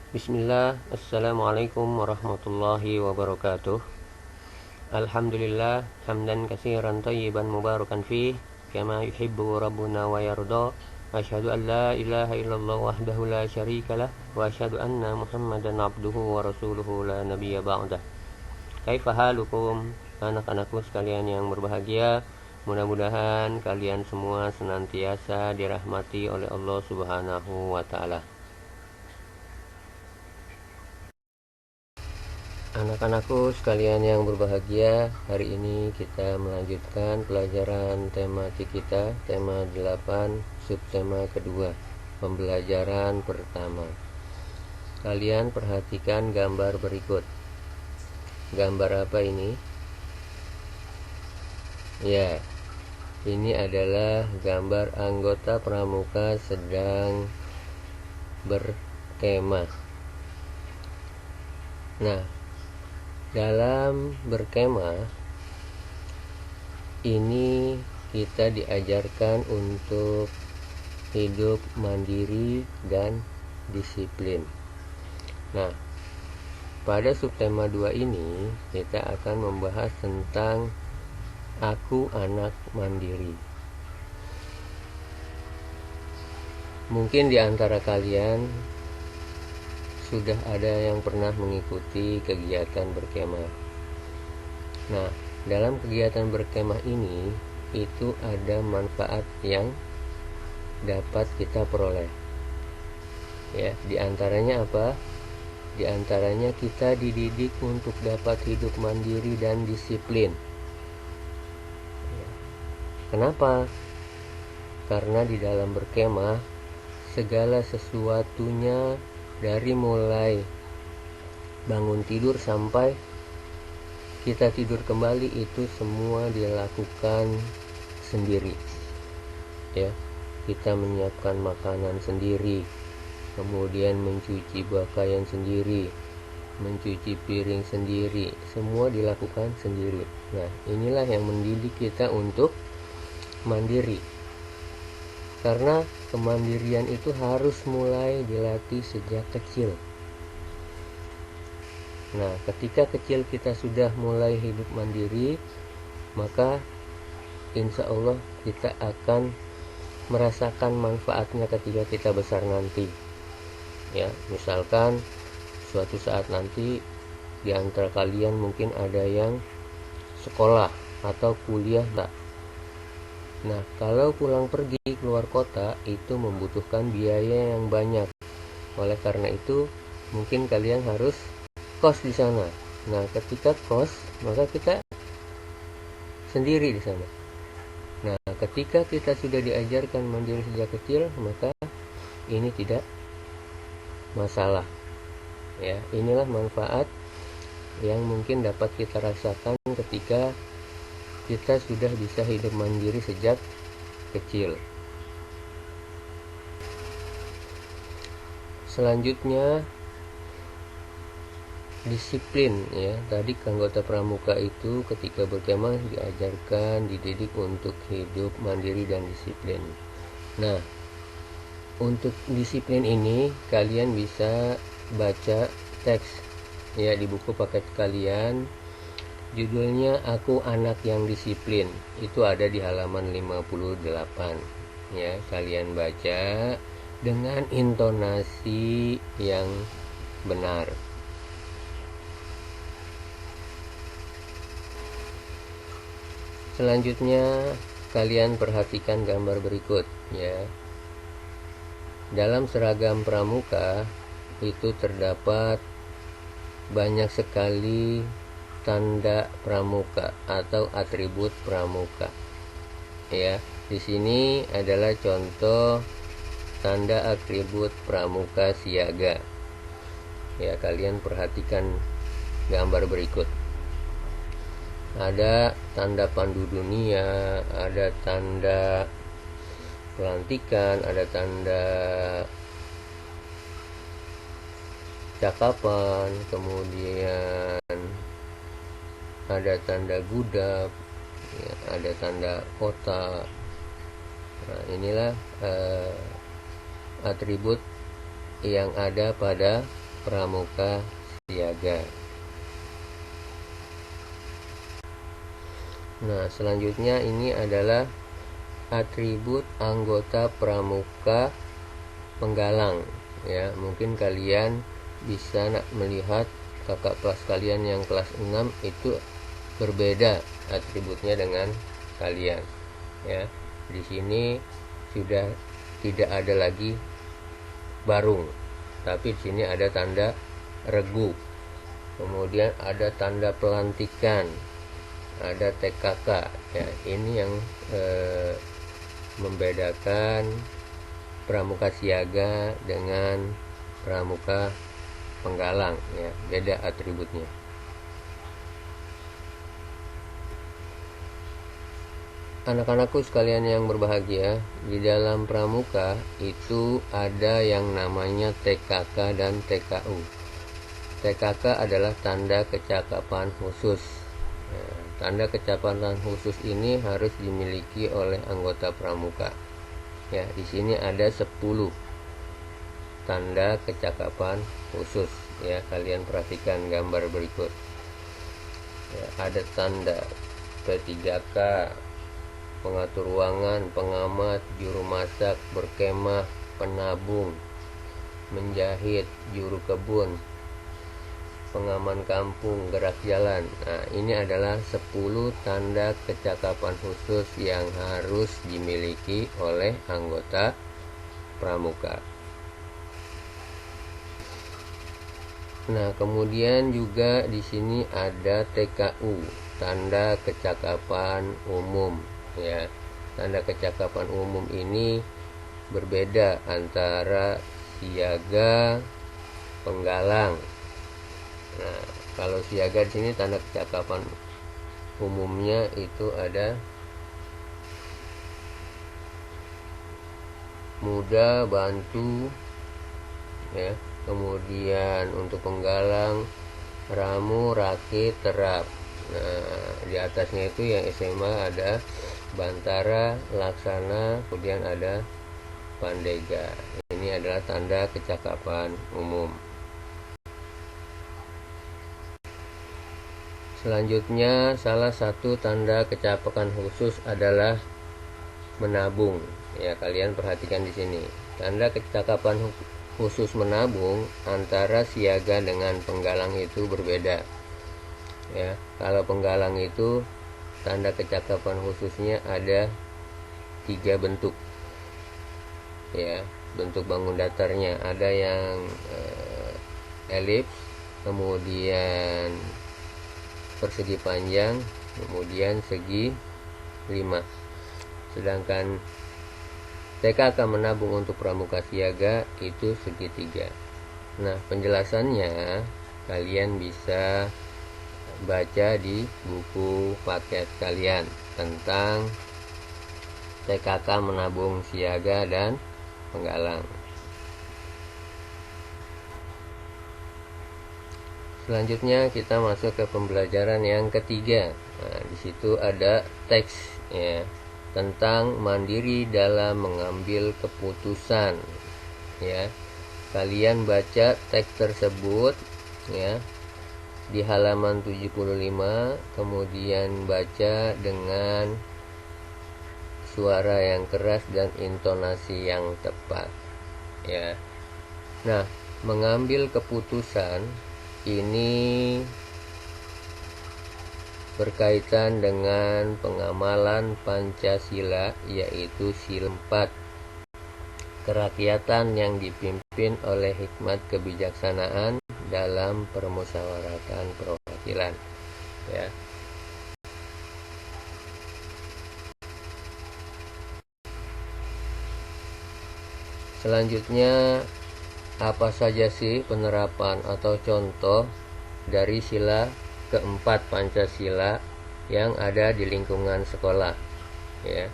Bismillah, Assalamualaikum warahmatullahi wabarakatuh. Alhamdulillah, hamdan katsiran thayyiban mubarakan fih, kama yuhibbu rabbuna wa yarda. Asyhadu an la ilaha illallah wahdahu la syarikalah, wa asyhadu anna Muhammadan abduhu wa rasuluhu la nabiyya ba'dah. Kaifa halukum, anak-anakku sekalian yang berbahagia. Mudah-mudahan kalian semua senantiasa dirahmati oleh Allah Subhanahu wa taala. Anak-anakku sekalian yang berbahagia, hari ini kita melanjutkan pelajaran tematik kita, tema 8, subtema kedua, pembelajaran pertama. Kalian perhatikan gambar berikut. Gambar apa ini? Ya, ini adalah gambar anggota pramuka sedang berkemah. Nah, dalam berkemah ini kita diajarkan untuk hidup mandiri dan disiplin. Nah, pada subtema 2 ini kita akan membahas tentang aku anak mandiri. Mungkin di antara kalian sudah ada yang pernah mengikuti kegiatan berkemah. Nah, dalam kegiatan berkemah ini itu ada manfaat yang dapat kita peroleh. Ya, di antaranya apa? Di antaranya kita dididik untuk dapat hidup mandiri dan disiplin. Kenapa? Karena di dalam berkemah segala sesuatunya dari mulai bangun tidur sampai kita tidur kembali itu semua dilakukan sendiri. Ya, kita menyiapkan makanan sendiri, kemudian mencuci pakaian sendiri, mencuci piring sendiri, semua dilakukan sendiri. Nah, inilah yang mendidik kita untuk mandiri. Karena kemandirian itu harus mulai dilatih sejak kecil. Nah, ketika kecil kita sudah mulai hidup mandiri, maka insya Allah kita akan merasakan manfaatnya ketika kita besar nanti. Ya, misalkan suatu saat nanti di antara kalian mungkin ada yang sekolah atau kuliah. Nah, kalau pulang pergi keluar kota itu membutuhkan biaya yang banyak. Oleh karena itu, mungkin kalian harus kos di sana. Nah, ketika kos, maka kita sendiri di sana. Nah, ketika kita sudah diajarkan mandiri sejak kecil, maka ini tidak masalah. Ya, inilah manfaat yang mungkin dapat kita rasakan ketika kita sudah bisa hidup mandiri sejak kecil. Selanjutnya disiplin, ya. Tadi anggota pramuka itu ketika berkemah diajarkan, dididik untuk hidup mandiri dan disiplin. Nah, untuk disiplin ini kalian bisa baca teks ya di buku paket kalian. Judulnya Aku Anak yang Disiplin. Itu ada di halaman 58. Ya, kalian baca dengan intonasi yang benar. Selanjutnya kalian perhatikan gambar berikut ya. Dalam seragam pramuka itu terdapat banyak sekali tanda pramuka atau atribut pramuka. Ya, di sini adalah contoh tanda atribut pramuka siaga. Ya, kalian perhatikan gambar berikut. Ada tanda pandu dunia, ada tanda pelantikan, ada tanda cakapan, kemudian ada tanda gudap, ya, ada tanda kota. Nah, inilah atribut yang ada pada pramuka siaga. Nah, selanjutnya ini adalah atribut anggota pramuka penggalang ya. Mungkin kalian bisa melihat kakak kelas kalian yang kelas 6 itu berbeda atributnya dengan kalian ya. Di sini sudah tidak ada lagi barung, tapi di sini ada tanda regu, kemudian ada tanda pelantikan, ada TKK ya. Ini yang membedakan pramuka siaga dengan pramuka penggalang ya, beda atributnya. Anak-anakku sekalian yang berbahagia, di dalam pramuka itu ada yang namanya TKK dan TKU. TKK adalah tanda kecakapan khusus. Tanda kecakapan khusus ini harus dimiliki oleh anggota pramuka. Ya, di sini ada 10 tanda kecakapan khusus ya. Kalian perhatikan gambar berikut. Ya, ada tanda P3K, pengatur ruangan, pengamat, juru masak, berkemah, penabung, menjahit, juru kebun, pengaman kampung, gerak jalan. Nah, ini adalah 10 tanda kecakapan khusus yang harus dimiliki oleh anggota pramuka. Nah, kemudian juga di sini ada TKU, tanda kecakapan umum ya. Tanda kecakapan umum ini berbeda antara siaga, penggalang. Nah, kalau siaga di sini tanda kecakapan umumnya itu ada muda, bantu ya. Kemudian untuk penggalang ramu, rakit, terap. Nah, di atasnya itu yang SMA ada bantara, laksana, kemudian ada pandega. Ini adalah tanda kecakapan umum. Selanjutnya, salah satu tanda kecakapan khusus adalah menabung. Ya, kalian perhatikan di sini. Tanda kecakapan khusus menabung antara siaga dengan penggalang itu berbeda. Ya, kalau penggalang itu tanda kecakapan khususnya ada 3 bentuk. Ya, bentuk bangun datarnya ada yang elips, kemudian persegi panjang, kemudian segi 5. Sedangkan TKK menabung untuk pramuka siaga itu segitiga. Nah, penjelasannya kalian bisa baca di buku paket kalian tentang TKK menabung siaga dan penggalang. Selanjutnya kita masuk ke pembelajaran yang ketiga. Nah, di situ ada teks ya, tentang mandiri dalam mengambil keputusan ya. Kalian baca teks tersebut ya di halaman 75, kemudian baca dengan suara yang keras dan intonasi yang tepat ya. Nah, mengambil keputusan ini berkaitan dengan pengamalan Pancasila, yaitu sila 4, kerakyatan yang dipimpin oleh hikmat kebijaksanaan dalam permusyawaratan perwakilan ya. Selanjutnya, apa saja sih penerapan atau contoh dari sila keempat Pancasila yang ada di lingkungan sekolah ya.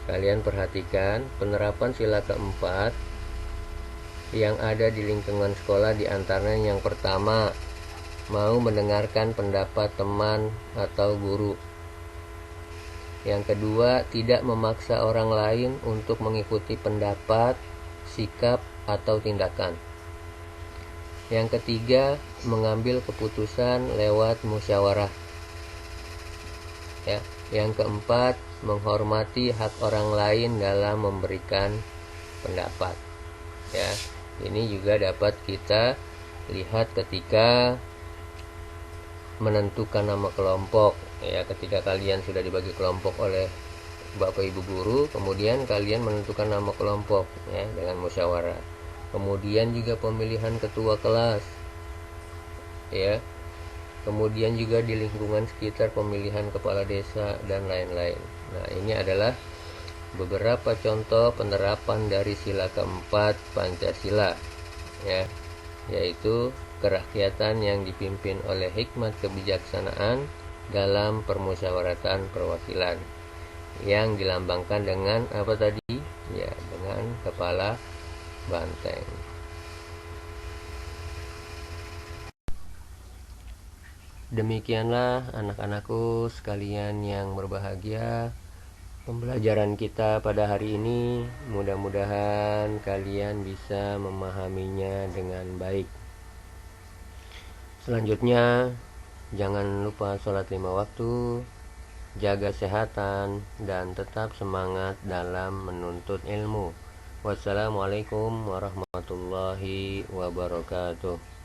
Kalian perhatikan penerapan sila keempat yang ada di lingkungan sekolah, diantaranya yang pertama, mau mendengarkan pendapat teman atau guru. Yang kedua, tidak memaksa orang lain untuk mengikuti pendapat, sikap, atau tindakan. Yang ketiga, mengambil keputusan lewat musyawarah. Ya. Yang keempat, menghormati hak orang lain dalam memberikan pendapat. Ya, ini juga dapat kita lihat ketika menentukan nama kelompok. Ya, ketika kalian sudah dibagi kelompok oleh Bapak Ibu guru, kemudian kalian menentukan nama kelompok ya dengan musyawarah. Kemudian juga pemilihan ketua kelas. Ya. Kemudian juga di lingkungan sekitar pemilihan kepala desa dan lain-lain. Nah, ini adalah beberapa contoh penerapan dari sila keempat Pancasila ya, yaitu kerakyatan yang dipimpin oleh hikmat kebijaksanaan dalam permusyawaratan perwakilan yang dilambangkan dengan apa tadi? Ya, dengan kepala banteng. Demikianlah anak-anakku sekalian yang berbahagia, pembelajaran kita pada hari ini. Mudah-mudahan kalian bisa memahaminya dengan baik. Selanjutnya, jangan lupa sholat 5 waktu, jaga kesehatan, dan tetap semangat dalam menuntut ilmu. Wassalamualaikum warahmatullahi wabarakatuh.